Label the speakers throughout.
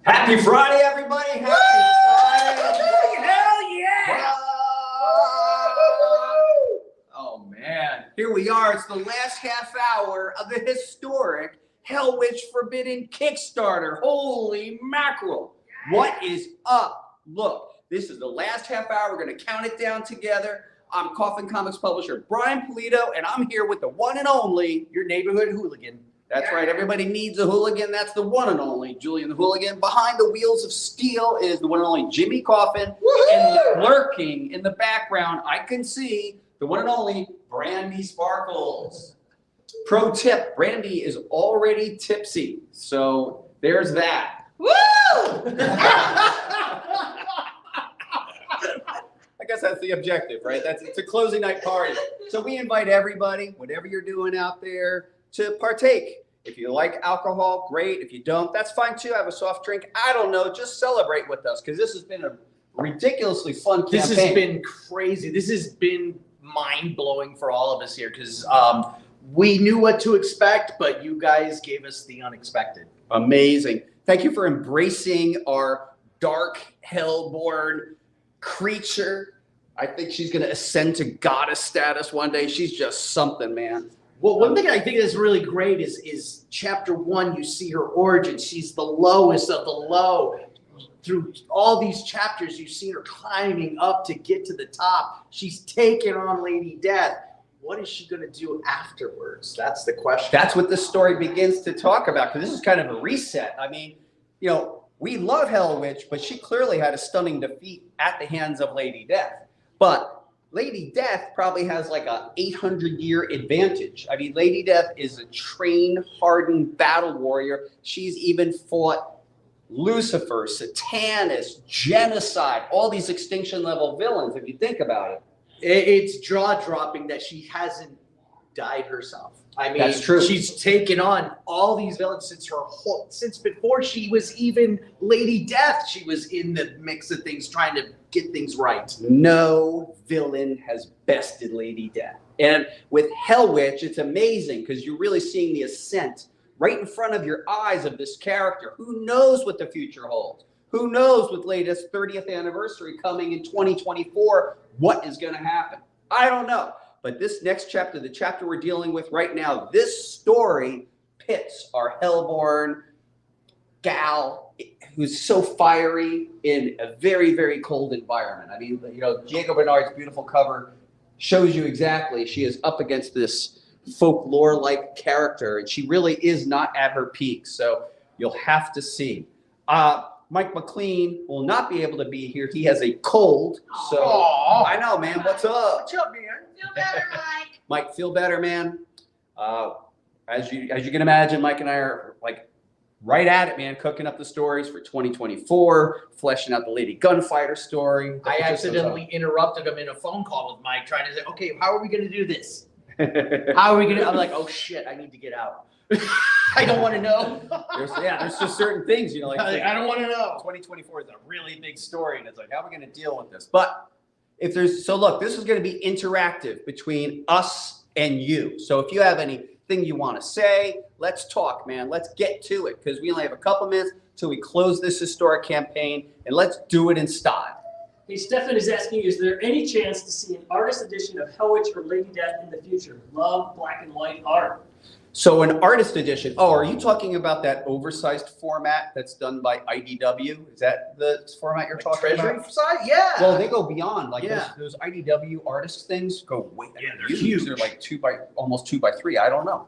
Speaker 1: Happy Friday, everybody! Happy Friday!
Speaker 2: Hell yeah!
Speaker 1: Oh man, here we are. It's the last half hour of the historic Hellwitch Forbidden Kickstarter. Holy mackerel! What is up? Look, this is the last half hour. We're going to count it down together. I'm Coffin Comics publisher Brian Pulido, and I'm here with the one and only, your neighborhood hooligan. That's right. Everybody needs a hooligan. That's the one and only Julian the Hooligan. Behind the wheels of steel is the one and only Jimmy Coffin. And lurking in the background, I can see the one and only Brandy Sparkles. Pro tip, Brandy is already tipsy. So there's that.
Speaker 2: Woo!
Speaker 1: I guess that's the objective, right? It's a closing night party. So we invite everybody, whatever you're doing out there, to partake. If you like alcohol, great. If you don't, that's fine too. Have a soft drink. I don't know. Just celebrate with us because this has been a ridiculously fun campaign.
Speaker 2: This has been crazy. This has been mind-blowing for all of us here because we knew what to expect, but you guys gave us the unexpected.
Speaker 1: Amazing. Thank you for embracing our dark, hellborn creature. I think she's going to ascend to goddess status one day. She's just something, man.
Speaker 2: Well, one thing I think is really great is chapter 1, you see her origin. She's the lowest of the low. Through all these chapters, you see her climbing up to get to the top. She's taken on Lady Death. What is she going to do afterwards? That's the question.
Speaker 1: That's what this story begins to talk about, because this is kind of a reset. I mean, you know, we love Hellwitch, but she clearly had a stunning defeat at the hands of Lady Death. But Lady Death probably has like a 800-year advantage. I mean, Lady Death is a trained, hardened battle warrior. She's even fought Lucifer, Satanus, genocide, all these extinction-level villains, if you think about it.
Speaker 2: It's jaw-dropping that she hasn't died herself. I mean,
Speaker 1: that's true.
Speaker 2: She's taken on all these villains since before she was even Lady Death. She was in the mix of things, trying to get things right.
Speaker 1: No villain has bested Lady Death. And with Hellwitch, it's amazing because you're really seeing the ascent right in front of your eyes of this character. Who knows what the future holds? Who knows with Lady's 30th anniversary coming in 2024, what is going to happen? I don't know. But this next chapter, the chapter we're dealing with right now, this story pits our hellborn gal who's so fiery in a very, very cold environment. I mean, you know, Diego Bernard's beautiful cover shows you exactly she is up against this folklore-like character, and she really is not at her peak. So you'll have to see. Mike McLean will not be able to be here. He has a cold. So
Speaker 2: Aww.
Speaker 1: I know, man. What's up?
Speaker 2: What's up, man?
Speaker 3: Feel better, Mike.
Speaker 1: Mike, feel better, man. As you can imagine, Mike and I are like right at it, man. Cooking up the stories for 2024, fleshing out the Lady Gunfighter story.
Speaker 2: I accidentally interrupted him in a phone call with Mike, trying to say, "Okay, how are we going to do this? How are we going to?" I'm like, "Oh shit, I need to get out. I don't want to know."
Speaker 1: There's just certain things, you know, like
Speaker 2: I don't want to know.
Speaker 1: 2024 is a really big story, and it's like, how are we going to deal with this? But if there's, so look, this is going to be interactive between us and you. So if you have anything you want to say, let's talk, man. Let's get to it, because we only have a couple minutes till we close this historic campaign, and let's do it in style.
Speaker 4: Hey, Stefan is asking, is there any chance to see an artist edition of Hellwitch or Lady Death in the future? Love black and white art.
Speaker 1: So an artist edition. Oh, are you talking about that oversized format that's done by IDW? Is that the format you're talking
Speaker 2: Treasury
Speaker 1: about?
Speaker 2: side? Yeah.
Speaker 1: Well, they go beyond. Like
Speaker 2: Yeah.
Speaker 1: those IDW artist things go way.
Speaker 2: Yeah, they're huge.
Speaker 1: They're like almost 2x3. I don't know.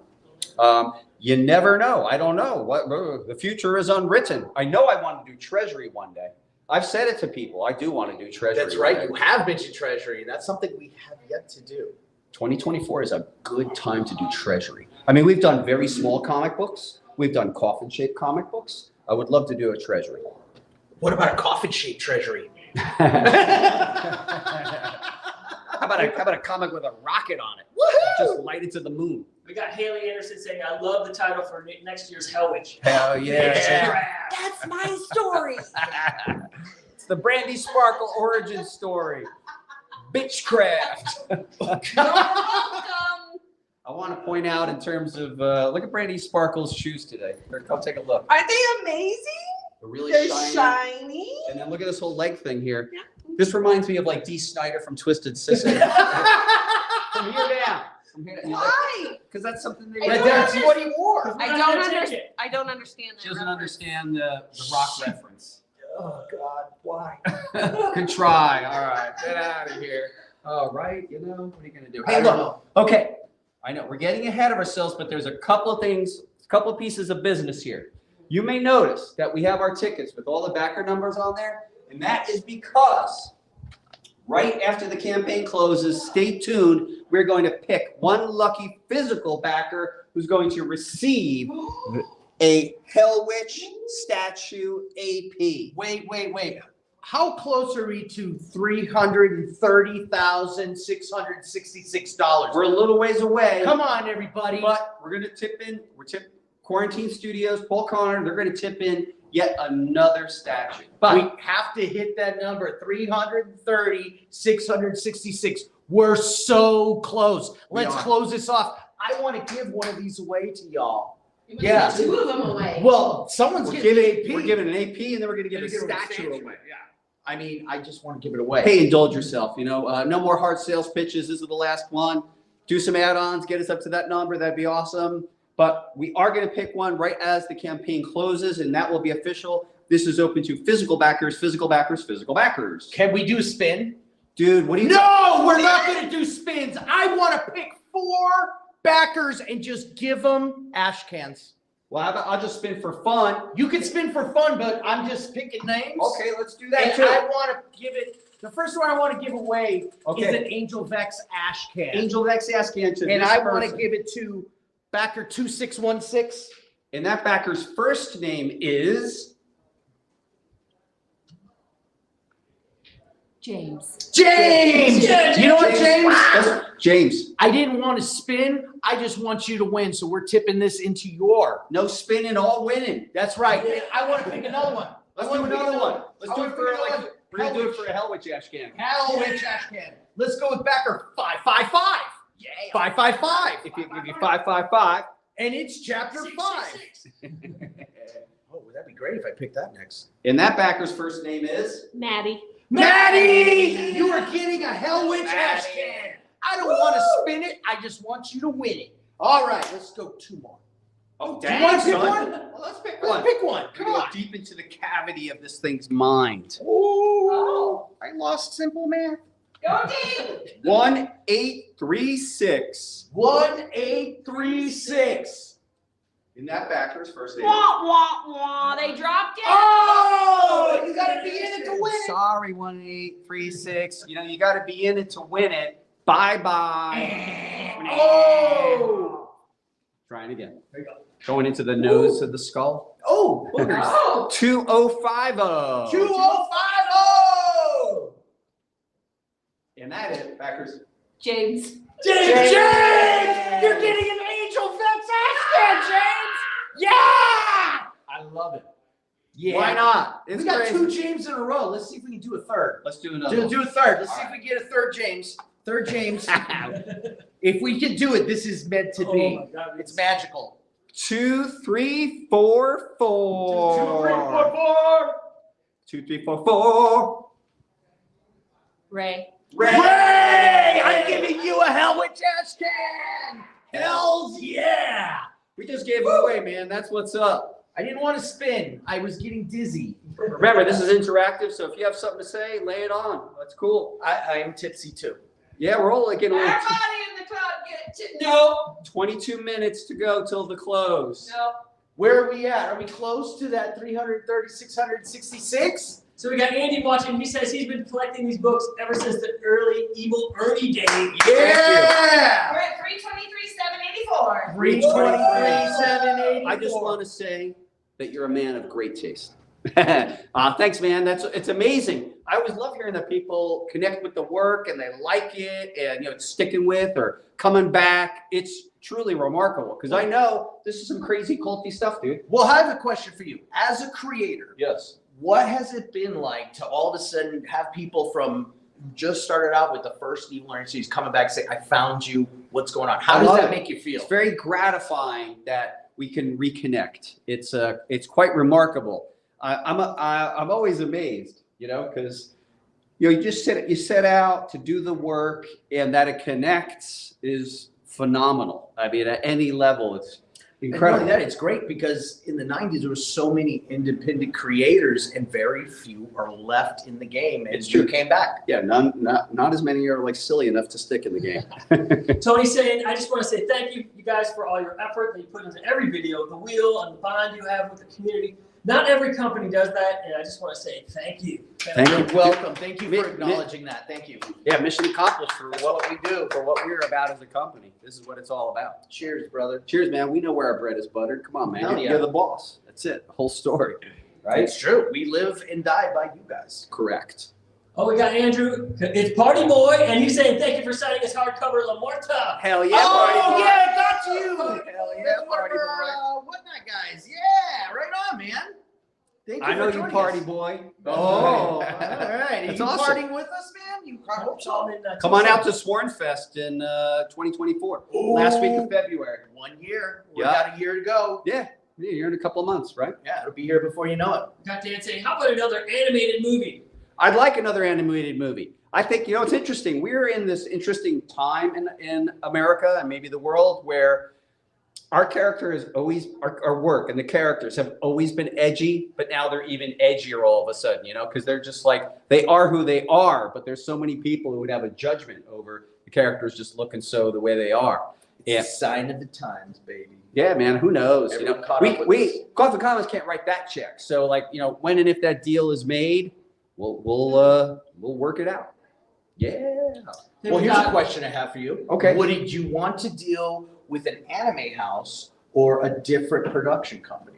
Speaker 1: You never know. I don't know. What the future is unwritten. I know I want to do Treasury one day. I've said it to people. I do want to do Treasury.
Speaker 2: That's right. You have mentioned Treasury. That's something we have yet to do.
Speaker 1: 2024 is a good time to do Treasury. I mean, we've done very small comic books. We've done coffin-shaped comic books. I would love to do a Treasury.
Speaker 2: What about a coffin-shaped Treasury?
Speaker 1: How about a comic with a rocket on it?
Speaker 2: Woohoo!
Speaker 1: Just light it to the moon.
Speaker 4: We got Haley Anderson saying, I love the title for next year's Hellwitch.
Speaker 1: Hell yeah.
Speaker 3: That's my story.
Speaker 1: It's the Brandy Sparkle origin story. Bitchcraft.
Speaker 3: Welcome.
Speaker 1: I want to point out in terms of, look at Brandy Sparkle's shoes today. Come take a look.
Speaker 3: Are they amazing?
Speaker 1: They're really
Speaker 3: They're
Speaker 1: shiny.
Speaker 3: shiny.
Speaker 1: And then look at this whole leg thing here.
Speaker 3: Yeah.
Speaker 1: This reminds me of like Dee Snider from Twisted Sister. From here down.
Speaker 3: Why?
Speaker 1: Because that's something they
Speaker 3: I don't
Speaker 2: That's what he wore.
Speaker 3: I don't understand that.
Speaker 1: She doesn't
Speaker 3: reference.
Speaker 1: understand the rock reference.
Speaker 2: Oh God, why?
Speaker 1: Can try. All right, get out of here. Oh, right. You know, what are you gonna do?
Speaker 2: I
Speaker 1: Hey,
Speaker 2: don't
Speaker 1: look. Okay, I know we're getting ahead of ourselves, but there's a couple of things, a couple of pieces of business here. You may notice that we have our tickets with all the backer numbers on there, and that is because right after the campaign closes, stay tuned. We're going to pick one lucky physical backer who's going to receive a Hellwitch statue AP.
Speaker 2: Wait. How close are we to $330,666?
Speaker 1: We're a little ways away.
Speaker 2: Come on, everybody.
Speaker 1: But we're going to tip in. Quarantine Studios, Paul Connor. They're going to tip in yet another statue. But
Speaker 2: we have to hit that number, 330,666. We're so close. Let's close this off. I want to give one of these away to y'all.
Speaker 3: You
Speaker 2: Yeah.
Speaker 3: give 2 of them away.
Speaker 2: Well, someone's getting AP.
Speaker 1: We're giving an AP, and then we're going to give a statue away.
Speaker 2: Yeah. I mean, I just want to give it away.
Speaker 1: Hey, indulge yourself. You know, no more hard sales pitches. This is the last one. Do some add-ons. Get us up to that number. That'd be awesome. But we are going to pick one right as the campaign closes, and that will be official. This is open to physical backers, physical backers, physical backers.
Speaker 2: Can we do a spin?
Speaker 1: Dude, what do you
Speaker 2: No, we're not going to do spins. I want to pick 4 backers and just give them ash cans.
Speaker 1: Well, how about I'll just spin for fun.
Speaker 2: You can spin for fun, but I'm just picking names.
Speaker 1: Okay, let's do that
Speaker 2: And
Speaker 1: too.
Speaker 2: I want to give it, the first one I want to give away is
Speaker 1: Okay.
Speaker 2: an Angel Vex ash can.
Speaker 1: Angel Vex Ascan to
Speaker 2: And
Speaker 1: this
Speaker 2: I want to
Speaker 1: person.
Speaker 2: give it to backer 2616.
Speaker 1: And that backer's first name is
Speaker 3: James.
Speaker 2: James! You know what, James?
Speaker 1: That's James.
Speaker 2: I didn't want to spin. I just want you to win. So we're tipping this into your.
Speaker 1: No spinning, all winning.
Speaker 2: That's right. I want to pick another one.
Speaker 1: Let's do another one. Let's do it for like we're gonna do it
Speaker 2: Hellwitch.
Speaker 1: for a Hellwitch Ashcan.
Speaker 2: Hellwitch ash can. Let's go with backer 555.
Speaker 1: Yeah.
Speaker 2: 555.
Speaker 1: If you give you 555.
Speaker 2: And it's chapter 5. Oh, that'd be great if I picked that next.
Speaker 1: And that backer's first name is
Speaker 3: Maddie.
Speaker 2: Maddie! You are getting a Hellwitch
Speaker 1: Maddie.
Speaker 2: ash can. I don't want to spin it. I just want you to win it. All right, let's go 2 more.
Speaker 1: Oh,
Speaker 2: Do you want to pick
Speaker 1: son.
Speaker 2: one? Well, let's pick one.
Speaker 1: One.
Speaker 2: Let's pick one.
Speaker 1: We're
Speaker 2: Come
Speaker 1: gonna
Speaker 2: on.
Speaker 1: go deep into the cavity of this thing's mind.
Speaker 2: Oh, I lost simple math.
Speaker 3: Go deep.
Speaker 1: 1836.
Speaker 2: 1836.
Speaker 1: In that backer's first name.
Speaker 3: Wah, wah, wah. They dropped it.
Speaker 2: Oh, you got to be in it to win it.
Speaker 1: Sorry, 1836. You know, you got to be in it to win it. Bye-bye.
Speaker 2: Oh.
Speaker 1: Trying again.
Speaker 2: There you go.
Speaker 1: Going into the nose of the skull.
Speaker 2: Oh, boogers.
Speaker 3: Oh.
Speaker 1: 2050.
Speaker 2: 2050.
Speaker 1: And that is backers.
Speaker 3: James.
Speaker 2: James! You're getting an Angel Vex ash James! Yeah!
Speaker 1: I love it.
Speaker 2: Yeah.
Speaker 1: Why not?
Speaker 2: We
Speaker 1: It's
Speaker 2: got
Speaker 1: crazy.
Speaker 2: 2 James in a row. Let's see if we can do a third.
Speaker 1: Let's do another.
Speaker 2: Do a third. Let's see if we can get a third James. Third James. If we can do it, this is meant to
Speaker 4: Oh
Speaker 2: be.
Speaker 4: my God,
Speaker 2: It's magical.
Speaker 1: 2, 3, 4, 4. 2, 3, 4, 4.
Speaker 3: Ray.
Speaker 2: Ray! I'm giving you a Hellwitch ash can! Hells yeah!
Speaker 1: We just gave it away, man. That's what's up.
Speaker 2: I didn't want to spin. I was getting dizzy.
Speaker 1: Remember, this is interactive, so if you have something to say, lay it on. That's cool.
Speaker 2: I am tipsy too.
Speaker 1: Yeah, we're all like getting
Speaker 3: Everybody in the club get to no.
Speaker 1: 22 minutes to go till the close.
Speaker 3: No.
Speaker 2: Where are we at? Are we close to that 330, 666?
Speaker 4: So we got Andy watching. He says he's been collecting these books ever since the early Evil Ernie days.
Speaker 2: Yeah!
Speaker 3: We're at 323,784.
Speaker 2: 323,784.
Speaker 1: I just want to say that you're a man of great taste. Thanks, man. It's amazing. I always love hearing that people connect with the work and they like it and it's sticking with or coming back. It's truly remarkable because I know this is some crazy culty stuff, dude.
Speaker 2: Well, I have a question for you. As a creator,
Speaker 1: Yes.
Speaker 2: what has it been like to all of a sudden have people from who just started out with the first Evil Ernie series coming back and say, I found you, what's going on? How
Speaker 1: I
Speaker 2: does
Speaker 1: love
Speaker 2: that
Speaker 1: it.
Speaker 2: make you feel?
Speaker 1: It's very gratifying that we can reconnect. It's quite remarkable. I'm always amazed, because you set out to do the work, and that it connects is phenomenal. I mean, at any level, it's incredible.
Speaker 2: And not only that, it's great because in the 90s there were so many independent creators and very few are left in the game. And
Speaker 1: It's true.
Speaker 2: you came back.
Speaker 1: Yeah, not as many are like silly enough to stick in the game.
Speaker 4: Tony's saying, I just want to say thank you, you guys, for all your effort that you put into every video, the wheel and the bond you have with the community. Not every company does that, and I just want to say thank you.
Speaker 1: Thank you.
Speaker 2: You're welcome. Thank you for acknowledging that. Thank you.
Speaker 1: Yeah, mission accomplished for
Speaker 2: That's
Speaker 1: what we do, for what we're about as a company. This is what it's all about.
Speaker 2: Cheers, brother.
Speaker 1: Cheers, man. We know where our bread is buttered. Come on, man.
Speaker 2: Hell yeah.
Speaker 1: You're the boss. That's it. The whole story. Right?
Speaker 2: It's true. We live and die by you guys.
Speaker 1: Correct.
Speaker 4: Oh, we got Andrew. It's Party Boy, and he's saying thank you for signing his hardcover La Morta.
Speaker 1: Hell yeah,
Speaker 2: Oh,
Speaker 1: Party Boy.
Speaker 2: yeah, got you.
Speaker 1: Hell yeah,
Speaker 2: That's one of
Speaker 1: Party
Speaker 2: our,
Speaker 1: Boy.
Speaker 2: Whatnot guys. Yeah, right on, man. Thank you
Speaker 1: I know
Speaker 2: for
Speaker 1: you,
Speaker 2: joining
Speaker 1: Party
Speaker 2: us.
Speaker 1: Boy.
Speaker 2: Oh, all right. Are
Speaker 1: That's
Speaker 2: you
Speaker 1: awesome.
Speaker 2: partying with us, man? You I hope so.
Speaker 1: Come on out to Swornfest in 2024. Last week of February.
Speaker 2: 1 year. We
Speaker 1: Yeah.
Speaker 2: got a year to go.
Speaker 1: Yeah, you're in a couple of months, right?
Speaker 2: Yeah, it'll be here before you know it.
Speaker 4: Got Dan saying, how about another animated movie?
Speaker 1: I'd like another animated movie. I think, it's interesting. We're in this interesting time in America and maybe the world where our character is always, our work and the characters have always been edgy, but now they're even edgier all of a sudden, because they're just like, they are who they are, but there's so many people who would have a judgment over the characters just looking so the way they are.
Speaker 2: It's a sign of the times, baby.
Speaker 1: Yeah, man, who knows?
Speaker 2: Everyone caught up with
Speaker 1: We Coffin Comics can't write that check. So when and if that deal is made, we'll work it out. Yeah.
Speaker 2: Well, here's a question I have for you.
Speaker 1: Okay.
Speaker 2: Would you want to deal with an anime house or a different production company?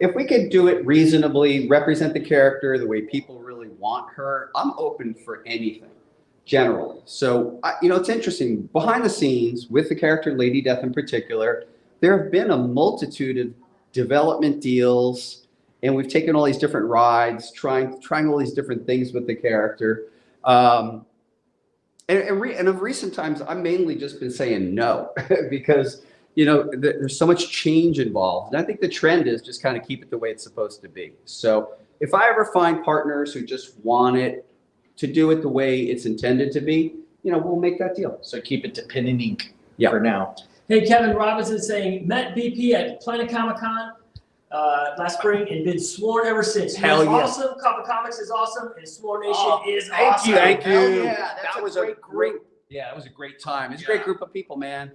Speaker 1: If we could do it reasonably, represent the character the way people really want her, I'm open for anything, generally. So, it's interesting. Behind the scenes, with the character Lady Death in particular, there have been a multitude of development deals, and we've taken all these different rides, trying all these different things with the character. And of recent times, I've mainly just been saying no because, there's so much change involved. And I think the trend is just kind of keep it the way it's supposed to be. So if I ever find partners who just want it to do it the way it's intended to be, we'll make that deal.
Speaker 2: So keep it to pen and ink
Speaker 1: Yeah.
Speaker 2: for now.
Speaker 4: Hey, Kevin Robinson saying, met BP at Planet Comic Con last spring and been sworn ever since.
Speaker 1: Hell
Speaker 4: He's
Speaker 1: yeah.
Speaker 4: awesome. Coffin Comics is awesome. And Sworn Nation is
Speaker 2: thank
Speaker 4: awesome.
Speaker 2: you.
Speaker 1: Thank
Speaker 2: Hell
Speaker 1: you.
Speaker 2: yeah, that's
Speaker 1: That
Speaker 2: a
Speaker 1: was
Speaker 2: great
Speaker 1: a great, yeah, it was a great time. It's a great
Speaker 2: Yeah.
Speaker 1: group of people, man.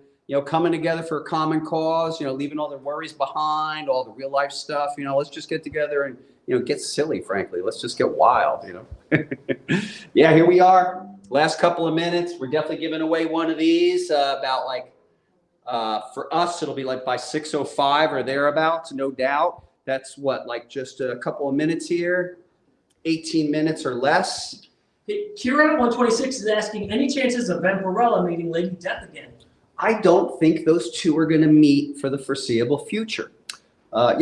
Speaker 1: Coming together for a common cause, leaving all their worries behind, all the real life stuff, let's just get together and, get silly, frankly. Let's just get wild, Yeah, here we are. Last couple of minutes. We're definitely giving away one of these about for us, it'll be like by 6:05 or thereabouts, no doubt. That's just a couple of minutes here, 18 minutes or less.
Speaker 4: Hey, Kira 126 is asking, any chances of Vampirella meeting Lady Death again?
Speaker 1: I don't think those two are going to meet for the foreseeable future. I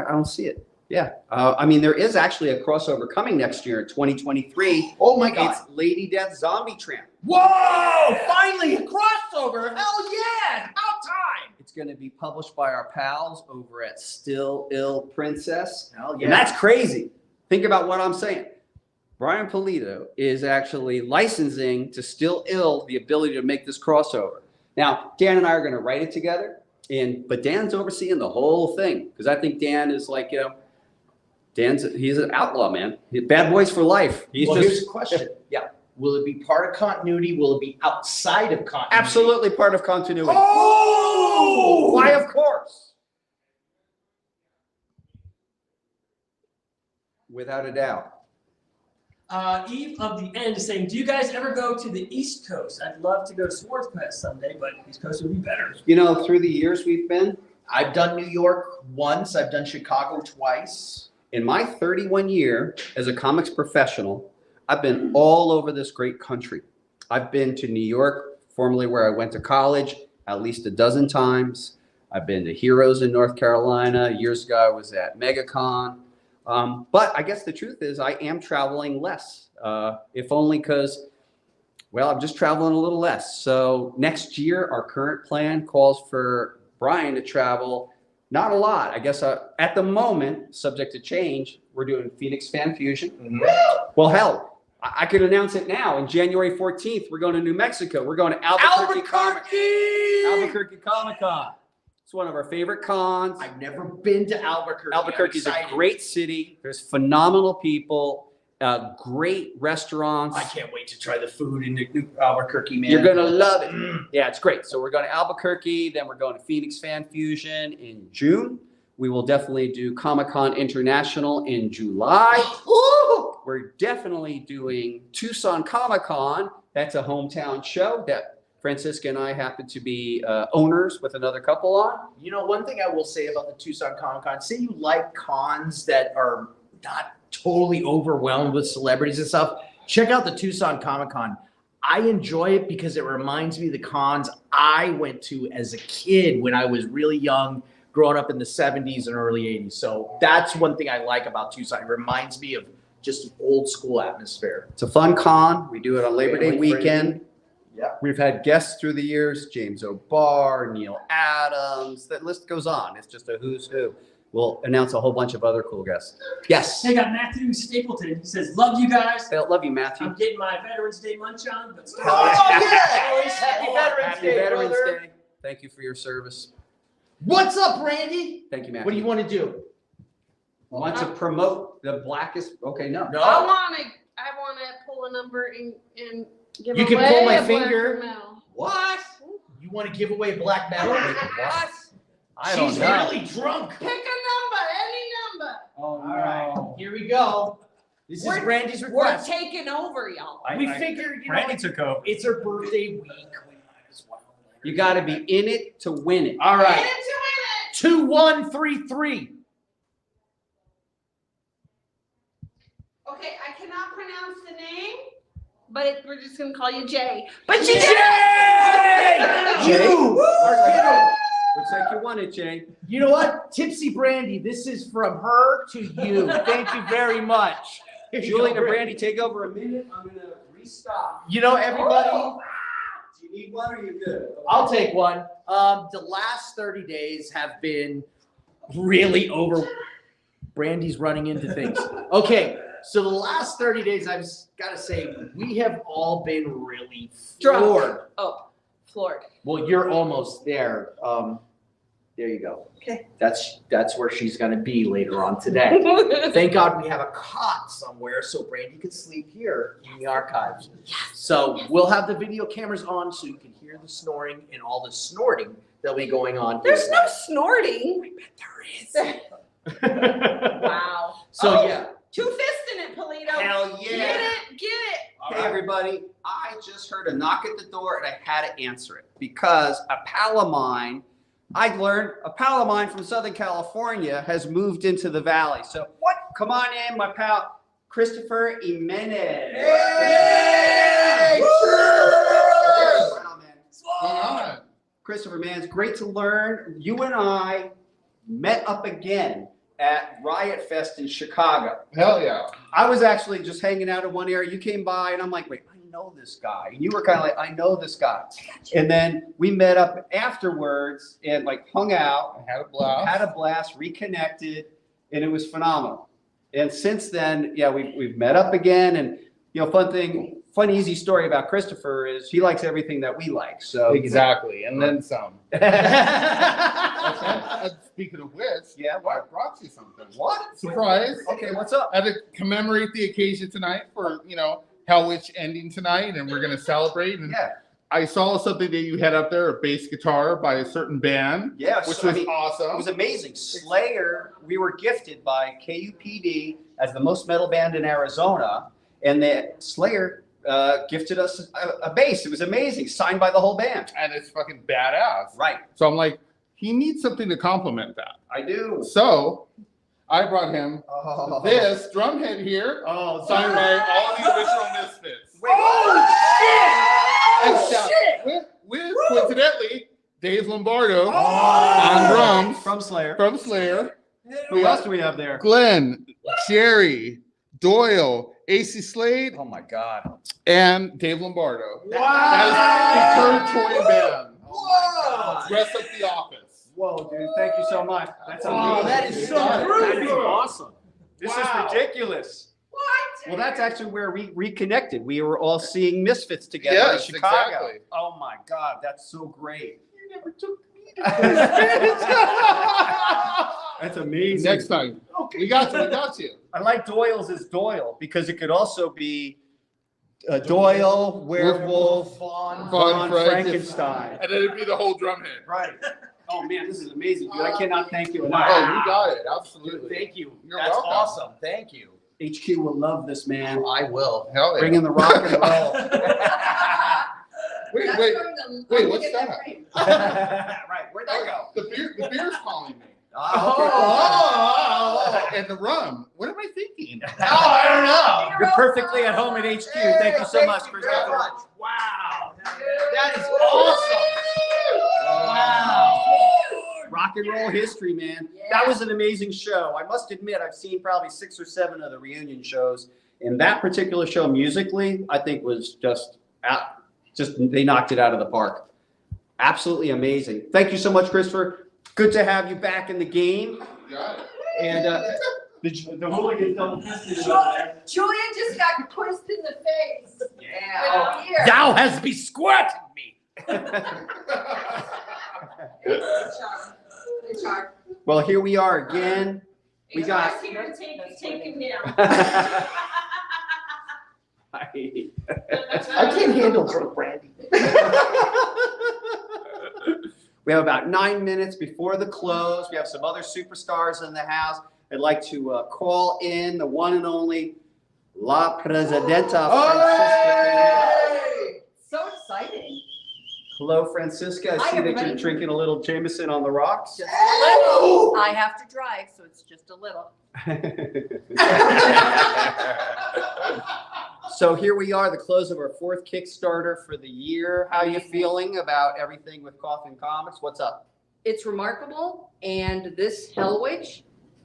Speaker 1: don't see it. Yeah. There is actually a crossover coming next year in 2023.
Speaker 2: Oh my God.
Speaker 1: It's Lady Death Zombie Tramp.
Speaker 2: Whoa! Finally a crossover. Hell yeah! About time.
Speaker 1: It's going to be published by our pals over at Still Ill Princess.
Speaker 2: Hell
Speaker 1: And that's crazy. Think about what I'm saying. Brian Pulido is actually licensing to Still Ill the ability to make this crossover. Now, Dan and I are going to write it together, but Dan's overseeing the whole thing because I think Dan is he's an outlaw, man. Bad boys for life.
Speaker 2: Here's the question.
Speaker 1: Yeah.
Speaker 2: Will it be part of continuity? Will it be outside of continuity?
Speaker 1: Absolutely part of continuity.
Speaker 2: Oh!
Speaker 1: Why, of course. Without a doubt.
Speaker 4: Eve of the End is saying, do you guys ever go to the East Coast? I'd love to go to Swordsfest someday, but East Coast would be better.
Speaker 1: Through the years we've been,
Speaker 2: I've done New York once. I've done Chicago twice.
Speaker 1: in my 31 year as a comics professional, I've been all over this great country. I've been to New York, formerly where I went to college, at least a dozen times. I've been to Heroes in North Carolina. Years ago, I was at MegaCon. But I guess the truth is I am traveling less, if only because, well, I'm just traveling a little less. So next year, our current plan calls for Brian to travel Not a lot. I guess at the moment, subject to change, we're doing Phoenix Fan Fusion.
Speaker 2: Mm-hmm.
Speaker 1: Well, hell, I could announce it now. On January 14th, we're going to New Mexico. We're going to Albuquerque Comic-Con. It's one of our favorite cons.
Speaker 2: I've never been to Albuquerque.
Speaker 1: Albuquerque is a great city. There's phenomenal people. Great restaurants.
Speaker 2: I can't wait to try the food in Albuquerque, man.
Speaker 1: You're gonna love it. Yeah, it's great. So we're going to Albuquerque, then we're going to Phoenix Fan Fusion in June. We will definitely do Comic-Con International in July. Ooh! We're definitely doing Tucson Comic-Con. That's a hometown show that Francisca and I happen to be owners with another couple on.
Speaker 2: You know, one thing I will say about the Tucson Comic-Con, say you like cons that are not totally overwhelmed with celebrities and stuff, check out the Tucson Comic-Con. I enjoy it because it reminds me of the cons I went to as a kid when I was really young, growing up in the 70s and early 80s. So that's one thing I like about Tucson. It reminds me of just an old school atmosphere.
Speaker 1: It's a fun con. We do it on Labor Day weekend.
Speaker 2: Yeah.
Speaker 1: We've had guests through the years, James O'Barr, Neil Adams, that list goes on. It's just a who's who. We'll announce a whole bunch of other cool guests. Yes.
Speaker 4: They got Matthew Stapleton. He says, love you guys.
Speaker 1: I love you, Matthew.
Speaker 4: I'm getting my Veterans Day munch on, but still.
Speaker 2: Oh, yeah! Happy Veterans
Speaker 1: Happy
Speaker 2: Day,
Speaker 1: Veterans
Speaker 2: brother.
Speaker 1: Day. Thank you for your service.
Speaker 2: What's up, Randy?
Speaker 1: Thank you, Matthew.
Speaker 2: What do you want to do?
Speaker 1: want to promote the blackest? Okay, no.
Speaker 2: No.
Speaker 3: I want to pull a number and give
Speaker 2: You
Speaker 3: away
Speaker 2: can pull my
Speaker 3: a black
Speaker 2: finger.
Speaker 3: medal.
Speaker 2: What? You want to give away black medal?
Speaker 1: What? I don't
Speaker 2: She's
Speaker 1: know.
Speaker 2: really drunk.
Speaker 3: Pick a number, any number.
Speaker 1: Oh,
Speaker 2: All right, here we go. This is Randy's
Speaker 3: We're
Speaker 2: request.
Speaker 3: taking over, y'all.
Speaker 2: We figured, you know,
Speaker 5: Randy took over.
Speaker 2: it's her birthday week. We might as well.
Speaker 1: You got to be in it to win it.
Speaker 2: All
Speaker 3: Get
Speaker 2: right.
Speaker 3: into it.
Speaker 2: 2133.
Speaker 3: Okay, I cannot pronounce the name, but we're just gonna call you Jay. But you
Speaker 2: Jay!
Speaker 1: Jay?
Speaker 2: You!
Speaker 1: Looks like you won it, Jay.
Speaker 2: You know what? Tipsy Brandy, this is from her to you. Thank you very much.
Speaker 1: Julie and Brandy, take over a minute. I'm going to restock.
Speaker 2: You know, everybody,
Speaker 3: Oh.
Speaker 1: Do you need one or you good?
Speaker 2: I'll take one. The last 30 days have been really over. Brandy's running into things. Okay, so the last 30 days, I've got to say, we have all been really
Speaker 3: Drunk.
Speaker 2: floored.
Speaker 3: Oh, floored.
Speaker 2: Well, you're almost there. There you go. Okay, that's where she's going to be later on today. Thank God we have a cot somewhere so Brandy can sleep here in the archives. Yes. So we'll have the video cameras on so you can hear the snoring and all the snorting that'll be going on.
Speaker 3: There's no snorting.
Speaker 2: There is.
Speaker 3: Wow.
Speaker 2: So
Speaker 3: Oh,
Speaker 2: yeah.
Speaker 3: 2 fists in it, Pulido.
Speaker 1: Hell
Speaker 3: Get it, get it.
Speaker 1: Hey, everybody. I just heard a knock at the door and I had to answer it because a pal of mine, from Southern California has moved into the valley. So what? Come on in, my pal, Christopher Jimenez.
Speaker 2: Hey!
Speaker 1: Right on, man.
Speaker 5: What's going on?
Speaker 1: Christopher, man, it's great to learn. You and I met up again at Riot Fest in Chicago.
Speaker 5: Hell yeah.
Speaker 1: I was actually just hanging out in one area. You came by and I'm like, wait, I know this guy. And you were kind of like, I know this guy. And then we met up afterwards and like hung out,
Speaker 5: I had a blast.
Speaker 1: reconnected, and it was phenomenal. And since then, yeah, we've met up again. And, you know, fun, easy story about Christopher is he likes everything that we like. So
Speaker 5: Exactly. And then some. Speaking of which,
Speaker 1: Yeah,
Speaker 5: I
Speaker 1: what?
Speaker 5: brought you something.
Speaker 1: What?
Speaker 5: Surprise.
Speaker 1: Okay, what's up?
Speaker 5: I had to commemorate the occasion tonight for, Hellwitch ending tonight, and we're going to celebrate. And
Speaker 1: Yeah.
Speaker 5: I saw something that you had up there, a bass guitar by a certain band,
Speaker 1: Yeah,
Speaker 5: which
Speaker 1: so,
Speaker 5: was
Speaker 1: I mean,
Speaker 5: awesome.
Speaker 1: it was amazing. Slayer, we were gifted by KUPD as the most metal band in Arizona, and the Slayer gifted us a bass. It was amazing, signed by the whole band.
Speaker 5: And it's fucking badass.
Speaker 1: Right,
Speaker 5: So I'm like, he needs something to complement that.
Speaker 1: I do.
Speaker 5: So I brought him
Speaker 1: Oh,
Speaker 5: this drum head here,
Speaker 1: Oh,
Speaker 5: signed by all the original Misfits.
Speaker 1: Wait,
Speaker 5: And
Speaker 3: Oh,
Speaker 5: shout-
Speaker 3: shit.
Speaker 5: with coincidentally, Dave Lombardo
Speaker 1: Oh.
Speaker 5: on drums
Speaker 1: from Slayer.
Speaker 5: from Slayer,
Speaker 1: Who else do we have there?
Speaker 5: Glenn, Jerry, Doyle, AC Slade,
Speaker 1: Oh my God!
Speaker 5: and Dave Lombardo.
Speaker 1: Wow!
Speaker 5: That is the third touring band.
Speaker 1: Oh my God!
Speaker 5: Dress up the office.
Speaker 1: Whoa, dude! Thank you so much. That's
Speaker 2: Oh,
Speaker 1: amazing.
Speaker 2: that is so
Speaker 1: That
Speaker 2: groovy.
Speaker 1: is awesome. This
Speaker 5: Wow.
Speaker 1: is ridiculous.
Speaker 3: What?
Speaker 1: Well, that's actually where we reconnected. We were all seeing Misfits together
Speaker 5: Yes,
Speaker 1: in Chicago.
Speaker 5: exactly.
Speaker 1: Oh my God, that's so great.
Speaker 5: You never took me to
Speaker 1: That's amazing.
Speaker 5: Next time.
Speaker 2: Okay.
Speaker 5: We got you. We got you.
Speaker 1: I like Doyle's as Doyle because it could also be Doyle, Werewolf,
Speaker 2: Vaughn.
Speaker 1: Von
Speaker 5: Frankenstein.
Speaker 1: Frankenstein.
Speaker 5: And then it'd be the whole drum head.
Speaker 1: Right. Oh man, this is amazing, dude. I cannot thank you
Speaker 5: Oh,
Speaker 1: enough.
Speaker 5: you got it. Absolutely.
Speaker 2: Thank you.
Speaker 5: You're
Speaker 2: That's
Speaker 5: welcome.
Speaker 2: awesome. Thank you.
Speaker 1: HQ will love this, man.
Speaker 2: I will.
Speaker 5: Hell yeah.
Speaker 1: Bring in the rock and roll.
Speaker 5: Wait,
Speaker 6: That's
Speaker 5: wait,
Speaker 6: from the-
Speaker 5: wait,
Speaker 6: I'll
Speaker 5: what's
Speaker 6: get
Speaker 5: that?
Speaker 6: frame.
Speaker 1: Right, where'd that go?
Speaker 5: the beer's calling me.
Speaker 1: Oh,
Speaker 5: And the rum. What am I thinking?
Speaker 2: I don't know.
Speaker 1: You're perfectly at home at HQ. Thank you so much,
Speaker 2: Thank you
Speaker 1: Chris.
Speaker 2: very much.
Speaker 1: Wow.
Speaker 2: That is awesome. Wow.
Speaker 1: Rock and roll history, man. That was an amazing show. I must admit, I've seen probably 6 or 7 of the reunion shows. And that particular show musically, I think was just they knocked it out of the park. Absolutely amazing. Thank you so much, Christopher. Good to have you back in the game.
Speaker 5: Got it.
Speaker 1: And the hooligan double fisted.
Speaker 6: Julian just got pushed in the face.
Speaker 1: Yeah.
Speaker 6: With beer.
Speaker 1: Thou hast besquirted me.
Speaker 6: Good job.
Speaker 1: Well, here we are again. We got.
Speaker 3: He's here to take him down.
Speaker 2: I can't handle drunk brandy.
Speaker 1: We have about 9 minutes before the close. We have some other superstars in the house. I'd like to call in the one and only La Presidenta Francisca.
Speaker 6: So exciting.
Speaker 1: Hello, Francisca. I
Speaker 6: Hi,
Speaker 1: see that you're
Speaker 6: everybody.
Speaker 1: drinking a little Jameson on the rocks.
Speaker 6: Just a little. I have to drive, so it's just a little.
Speaker 1: So here we are, the close of our 4th Kickstarter for the year. How are you feeling about everything with Coffin Comics? What's up?
Speaker 6: It's remarkable, and this Hellwitch,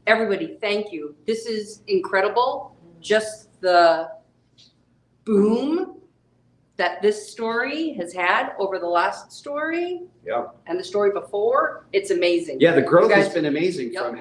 Speaker 6: everybody, thank you. This is incredible. Just the boom that this story has had over the last story.
Speaker 1: Yeah.
Speaker 6: And the story before, it's amazing.
Speaker 1: Yeah, the growth
Speaker 6: You
Speaker 1: has
Speaker 6: guys-
Speaker 1: been amazing
Speaker 6: Yep.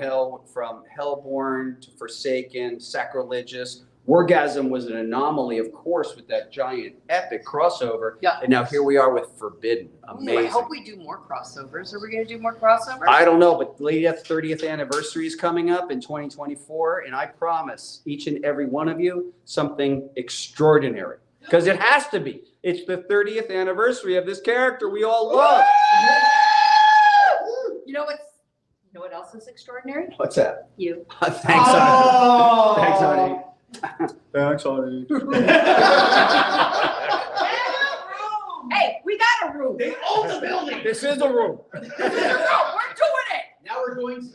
Speaker 1: from Hellborn to Forsaken, Sacrilegious. Wargasm was an anomaly, of course, with that giant epic crossover.
Speaker 6: Yeah.
Speaker 1: And now here we are with Forbidden.
Speaker 6: Ooh,
Speaker 1: Amazing.
Speaker 6: I hope we do more crossovers. Are we going to do more crossovers?
Speaker 1: I don't know, but Lady Death's 30th anniversary is coming up in 2024, and I promise each and every one of you something extraordinary. Because it has to be. It's the 30th anniversary of this character we all love.
Speaker 6: You know what else is extraordinary?
Speaker 1: What's that?
Speaker 6: You.
Speaker 1: Thanks, honey.
Speaker 2: Oh.
Speaker 1: Thanks, honey. Thanks, honey.
Speaker 6: Hey, we got a room.
Speaker 2: They own the building.
Speaker 1: This is a room.
Speaker 6: No, we're doing it.
Speaker 2: Now we're going to.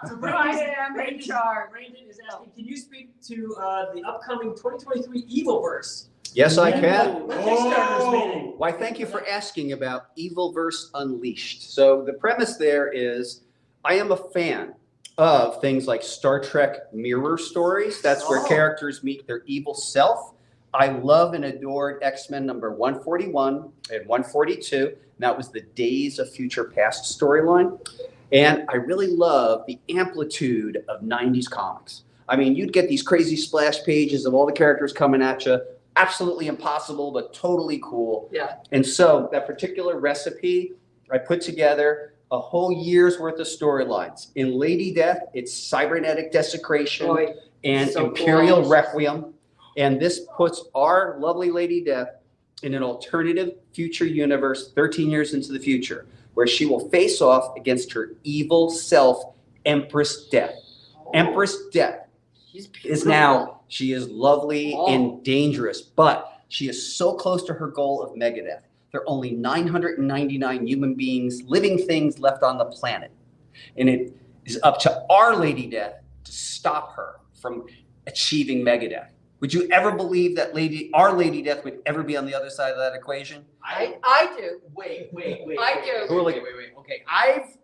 Speaker 6: HR.
Speaker 4: Brandon is asking, can you speak to the upcoming 2023 Evilverse?
Speaker 1: Yes, I can.
Speaker 4: The Kickstarter's meeting.
Speaker 1: Why, thank you for asking about Evilverse Unleashed. So the premise there is I am a fan of things like Star Trek mirror stories. That's where characters meet their evil self. I love and adored X-Men number 141 and 142. And that was the Days of Future Past storyline. And I really love the amplitude of 90s comics. I mean, you'd get these crazy splash pages of all the characters coming at you. Absolutely impossible, but totally cool.
Speaker 6: Yeah.
Speaker 1: And so that particular recipe, I put together a whole year's worth of storylines. In Lady Death, it's cybernetic desecration
Speaker 6: Boy,
Speaker 1: and
Speaker 6: so
Speaker 1: Imperial
Speaker 6: cool.
Speaker 1: Requiem. And this puts our lovely Lady Death in an alternative future universe 13 years into the future, where she will face off against her evil self, Empress Death. Empress Death
Speaker 6: she's
Speaker 1: is now, she is lovely
Speaker 6: Oh.
Speaker 1: and dangerous, but she is so close to her goal of Megadeth. There are only 999 human beings, living things left on the planet. And it is up to our Lady Death to stop her from achieving Megadeth. Would you ever believe that our Lady Death would ever be on the other side of that equation?
Speaker 6: I do.
Speaker 2: Wait.
Speaker 6: I do.
Speaker 2: Wait. Okay, I've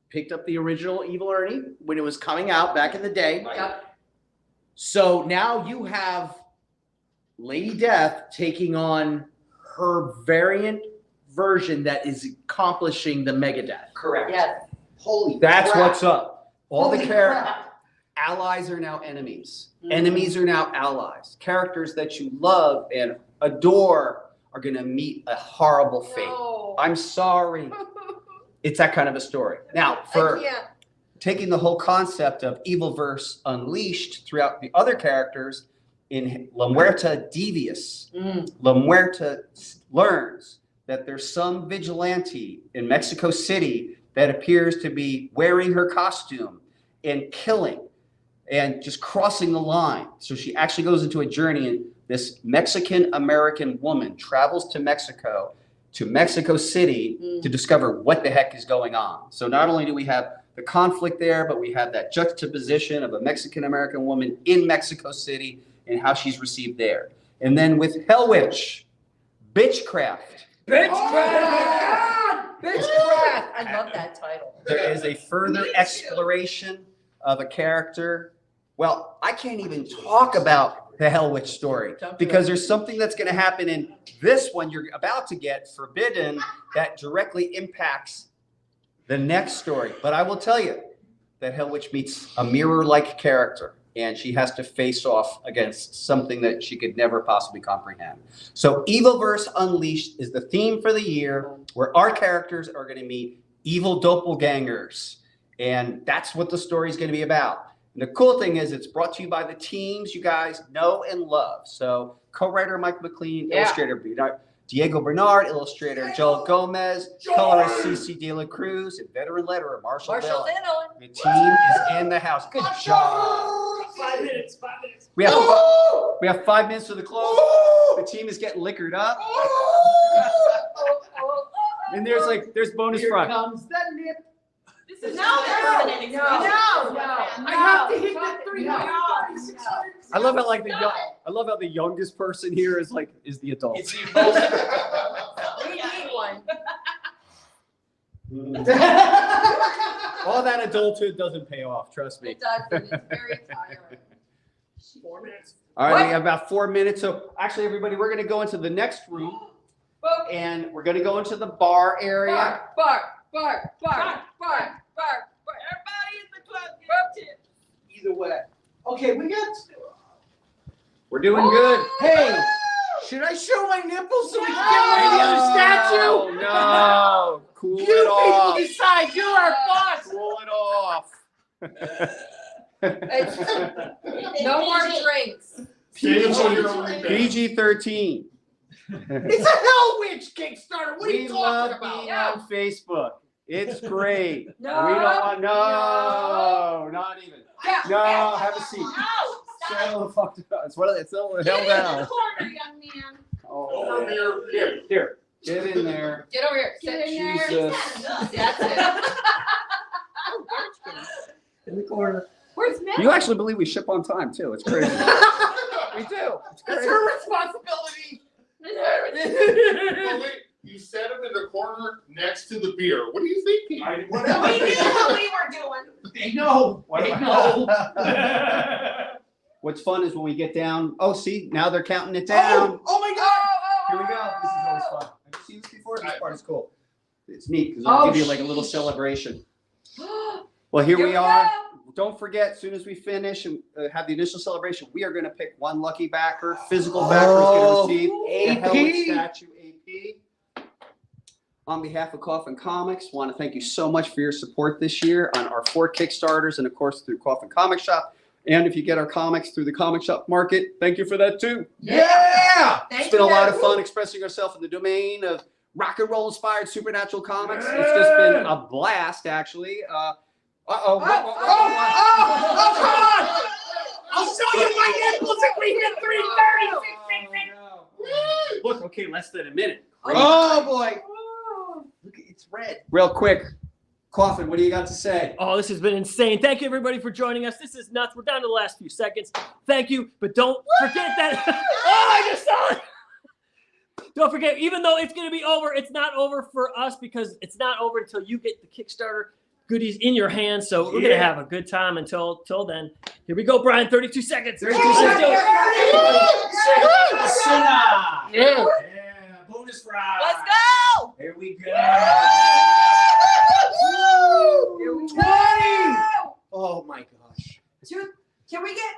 Speaker 2: picked up the original Evil Ernie when it was coming out back in the day.
Speaker 6: Yep.
Speaker 2: So now you have Lady Death taking on her variant version that is accomplishing the Megadeth.
Speaker 1: Correct.
Speaker 6: Yes.
Speaker 2: Holy
Speaker 1: That's
Speaker 2: crap.
Speaker 1: what's up. All the
Speaker 2: Holy
Speaker 1: characters.
Speaker 2: crap.
Speaker 1: Allies are now enemies.
Speaker 2: Mhm.
Speaker 1: Enemies are now allies. Characters that you love and adore are going to meet a horrible fate.
Speaker 6: No.
Speaker 1: I'm sorry. It's that kind of a story. Now,
Speaker 6: I
Speaker 1: for
Speaker 6: can't.
Speaker 1: taking the whole concept of Evilverse Unleashed throughout the other characters, in La Muerta Devious, La Muerta learns that there's some vigilante in Mexico City that appears to be wearing her costume and killing and just crossing the line. So she actually goes into a journey, and this Mexican-American woman travels to Mexico City to discover what the heck is going on. So not only do we have the conflict there, but we have that juxtaposition of a Mexican-American woman in Mexico City and how she's received there. And then with Hellwitch, Bitchcraft,
Speaker 6: Bitchcraft! Bitchcraft! I love that title.
Speaker 1: there is a further exploration of a character. Well, I can't even talk about the Hellwitch story because there's something that's going to happen in this one you're about to get, Forbidden, that directly impacts the next story. But I will tell you that Hellwitch meets a mirror-like character, and she has to face off against something that she could never possibly comprehend. So Evilverse Unleashed is the theme for the year, where our characters are going to meet evil doppelgangers. And that's what the story is going to be about. And the cool thing is it's brought to you by the teams you guys know and love. So co-writer Mike McLean, illustrator Diego Bernard, illustrator Joel Gomez, colorist CC De La Cruz, and veteran letterer Marshall Dillon. The team is in the house. Good job.
Speaker 4: 5 minutes.
Speaker 1: We have 5 minutes to the close. The team is getting liquored up. And there's bonus
Speaker 2: Here
Speaker 1: front.
Speaker 2: comes the nip.
Speaker 3: This is no.
Speaker 2: I have to hit the 336.
Speaker 1: I love how the youngest person here is the adult.
Speaker 2: It's the most.
Speaker 6: We need one.
Speaker 1: All that adulthood doesn't pay off, trust me.
Speaker 6: It does, and it's very tiring.
Speaker 4: 4 minutes.
Speaker 1: All right, we have about 4 minutes. So actually, everybody, we're going to go into the next room, and we're going to go into the bar area.
Speaker 6: Bar.
Speaker 3: Everybody in the club get tips.
Speaker 2: Either way. Okay, we got.
Speaker 1: We're doing good.
Speaker 2: Hey, should I show my nipples so we can get away the other statue?
Speaker 1: Oh, no. Cool
Speaker 2: You
Speaker 1: it off.
Speaker 2: people decide. You're our boss.
Speaker 1: Cool it off.
Speaker 6: No more drinks.
Speaker 1: PG-13.
Speaker 2: It's a Hellwitch Kickstarter. What are
Speaker 1: We
Speaker 2: you
Speaker 1: love
Speaker 2: talking about?
Speaker 1: being on Facebook. It's great.
Speaker 6: No.
Speaker 1: We don't want not even. No, have a seat.
Speaker 3: No.
Speaker 1: Settle the fuck down. It's the hell
Speaker 3: Get in the
Speaker 1: down.
Speaker 3: corner, young man.
Speaker 1: Oh, here. Get in there.
Speaker 6: Get over here.
Speaker 3: Get in there.
Speaker 1: Jesus.
Speaker 6: That's it.
Speaker 4: In the corner.
Speaker 3: Where's Matt?
Speaker 1: You actually believe we ship on time too? It's crazy. We do. It's
Speaker 2: That's
Speaker 1: crazy.
Speaker 2: her responsibility.
Speaker 5: Oh, wait, you set him in the corner next to the beer. What are you thinking?
Speaker 3: We knew what we were doing.
Speaker 2: They know. They know.
Speaker 1: What's fun is when we get down. Oh, see, now they're counting it down.
Speaker 2: Oh my God.
Speaker 1: Here we go. This is always fun. Have you seen this before? This part is cool. It's neat because it'll give you like a little celebration. Well, here we are. Don't forget, as soon as we finish and have the initial celebration, we are going to pick one lucky backer. Physical backer is going to receive a Hellwitch statue AP. On behalf of Coffin Comics, want to thank you so much for your support this year on our 4 Kickstarters and, of course, through Coffin Comic Shop. And if you get our comics through the comic shop market, thank you for that too.
Speaker 2: Yeah.
Speaker 1: It's been a lot of fun expressing ourselves in the domain of rock and roll inspired supernatural comics. It's just been a blast, actually.
Speaker 2: Oh, come on! I'll show you my nipples if we hit 330.
Speaker 1: Look, okay, less than a minute.
Speaker 2: Oh boy! Look, it's red.
Speaker 1: Real quick, Coffin, what do you got to say?
Speaker 4: Oh, this has been insane. Thank you, everybody, for joining us. This is nuts. We're down to the last few seconds. Thank you, but don't forget that. Oh, I just saw it. Don't forget, even though it's going to be over, it's not over for us because it's not over until you get the Kickstarter goodies in your hands. So we're going to have a good time until then. Here we go, Brian. 32 seconds. 32 seconds.
Speaker 2: Yeah.
Speaker 1: Bonus prize.
Speaker 6: Let's go!
Speaker 1: Here
Speaker 4: we go.
Speaker 6: Here we
Speaker 2: 20!
Speaker 6: go.
Speaker 2: Oh my gosh.
Speaker 6: Can we get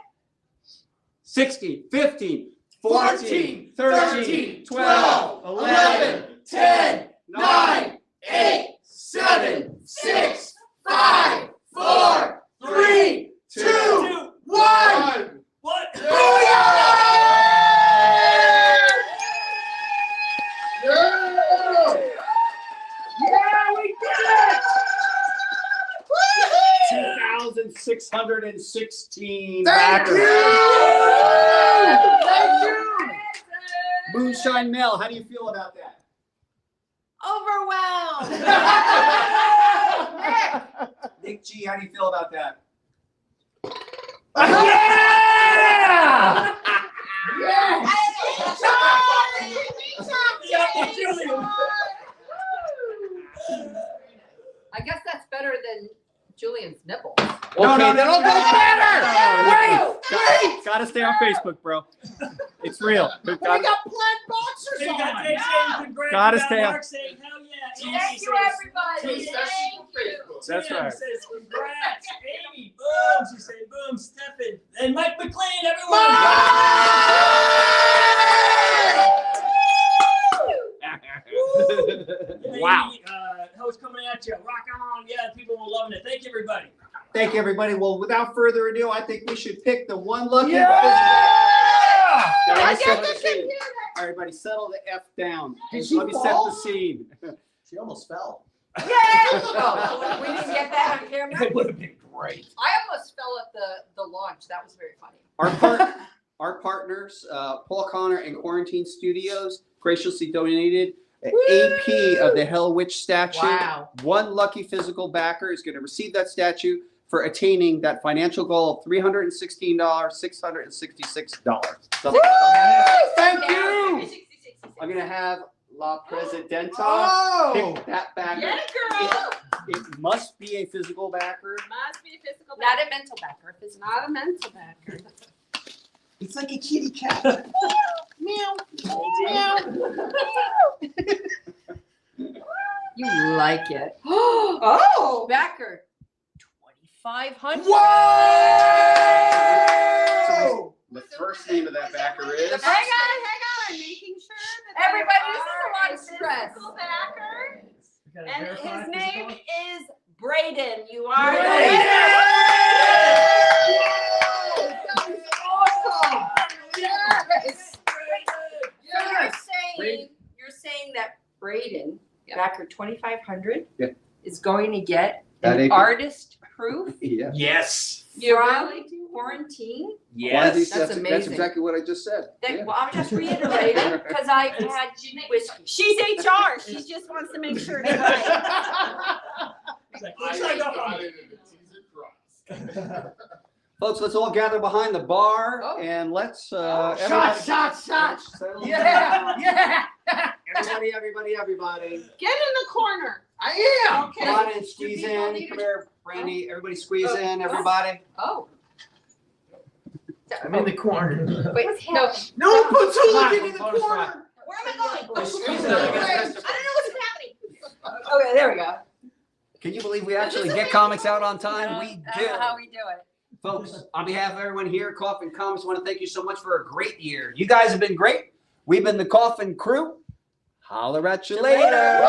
Speaker 1: 16, 15,
Speaker 2: 14,
Speaker 1: 13,
Speaker 2: 12, 11, 10, 9, 8, 7, 6, 5, 4, 3, 2, 1.
Speaker 4: What?
Speaker 2: Yeah, we did it! 2,616
Speaker 5: Thank
Speaker 2: backers.
Speaker 5: you!
Speaker 2: Thank you!
Speaker 1: Moonshine Mel, how do you feel about that?
Speaker 3: Overwhelmed.
Speaker 1: Nick G, how do you feel about that?
Speaker 2: Yeah! Yes!
Speaker 6: I guess that's better than Julian's nipple.
Speaker 1: No,
Speaker 2: Okay, that'll go better! Wait!
Speaker 1: Gotta stay on Facebook, bro. It's real.
Speaker 2: We got plaid boxers
Speaker 4: Hey, you got
Speaker 2: on.
Speaker 4: Dave saying congrats.
Speaker 1: Gotta
Speaker 4: You got
Speaker 1: stay up.
Speaker 4: Mark saying hell yeah.
Speaker 6: Thank you, everybody.
Speaker 5: That's
Speaker 6: Thank
Speaker 5: for
Speaker 6: you.
Speaker 5: Facebook.
Speaker 1: That's
Speaker 4: Sam
Speaker 1: right.
Speaker 4: says congrats. Amy, boom. She said boom. Stephen. And Mike McLean, everyone.
Speaker 1: Wow.
Speaker 4: How's coming at you? Rock on. Yeah, people were loving it. Thank you, everybody.
Speaker 1: Thank you, everybody. Well, without further ado, I think we should pick the one lucky.
Speaker 2: Yeah!
Speaker 1: Everybody settle the scene. Everybody settle the F down.
Speaker 2: Did she
Speaker 1: Let me set
Speaker 2: fall?
Speaker 1: the scene.
Speaker 2: She almost fell.
Speaker 6: Yay! Oh, we didn't get that on camera.
Speaker 2: It would have been great.
Speaker 6: I almost fell at the launch. That was very funny.
Speaker 1: Our partners, Paul Connor and Quarantine Studios, graciously donated an AP of the Hellwitch statue.
Speaker 6: Wow.
Speaker 1: One lucky physical backer is going to receive that statue for attaining that financial goal of $316, $666. So
Speaker 2: Thank you!
Speaker 1: I'm going to have La Presidenta
Speaker 2: Oh!
Speaker 1: pick that backer.
Speaker 3: Get it, girl.
Speaker 1: It must be a physical backer.
Speaker 3: Must be a physical
Speaker 6: Not
Speaker 3: backer.
Speaker 6: a mental backer. It's
Speaker 3: Not a mental backer.
Speaker 2: It's like a kitty cat. Meow.
Speaker 6: You like it.
Speaker 3: Oh.
Speaker 6: Backer. 2,500.
Speaker 2: Whoa!
Speaker 1: The first name of that backer is.
Speaker 6: The
Speaker 3: Hang on. I'm making sure that
Speaker 6: Everybody,
Speaker 3: they
Speaker 6: this is a
Speaker 3: are
Speaker 6: lot of stress.
Speaker 3: physical backer.
Speaker 4: We gotta
Speaker 3: And
Speaker 4: verify
Speaker 3: his
Speaker 4: physical.
Speaker 3: name is Braden. You are
Speaker 6: Braden.
Speaker 2: Awesome!
Speaker 6: Yes.
Speaker 2: Yes!
Speaker 6: You're saying that Braden, backer 2,500,
Speaker 1: Yeah.
Speaker 6: is going to get
Speaker 1: That
Speaker 6: an
Speaker 1: AP.
Speaker 6: artist proof
Speaker 1: Yeah.
Speaker 2: Yes.
Speaker 6: from quarantine.
Speaker 2: Yes.
Speaker 6: That's
Speaker 1: That's
Speaker 6: amazing.
Speaker 1: exactly what I just said.
Speaker 6: That,
Speaker 1: Yeah.
Speaker 6: well, I'm just reiterating because I had whiskey.
Speaker 3: She's HR. She just wants to make sure it's right.
Speaker 4: It's like,
Speaker 5: I
Speaker 4: who signed up
Speaker 5: got
Speaker 4: on
Speaker 5: it
Speaker 4: it?
Speaker 5: in the teaser cross.
Speaker 1: Folks, let's all gather behind the bar
Speaker 6: Oh.
Speaker 1: and let's
Speaker 2: Shots,
Speaker 1: everybody-
Speaker 2: shots, shots.
Speaker 1: settle
Speaker 2: Yeah, yeah.
Speaker 1: Everybody.
Speaker 3: Get in the corner.
Speaker 2: I am.
Speaker 3: Okay.
Speaker 1: Come on in, squeeze
Speaker 6: Do people
Speaker 1: in.
Speaker 6: need
Speaker 1: Come
Speaker 6: to-
Speaker 1: here, Brandy. Everybody squeeze in, everybody.
Speaker 6: Oh.
Speaker 2: I'm in the corner.
Speaker 6: Wait, no.
Speaker 2: No, Patula, get in the
Speaker 1: Bonus
Speaker 2: corner.
Speaker 1: round.
Speaker 3: Where am I going?
Speaker 1: Just squeeze
Speaker 2: it.
Speaker 3: I don't know what's happening.
Speaker 6: Okay, there we go.
Speaker 1: Can you believe we actually get comics out on time? We
Speaker 6: I
Speaker 1: do.
Speaker 6: don't know how we do it.
Speaker 1: Folks, on behalf of everyone here at Coffin Comics, I want to thank you so much for a great year. You guys have been great. We've been the Coffin Crew. Holler at you later.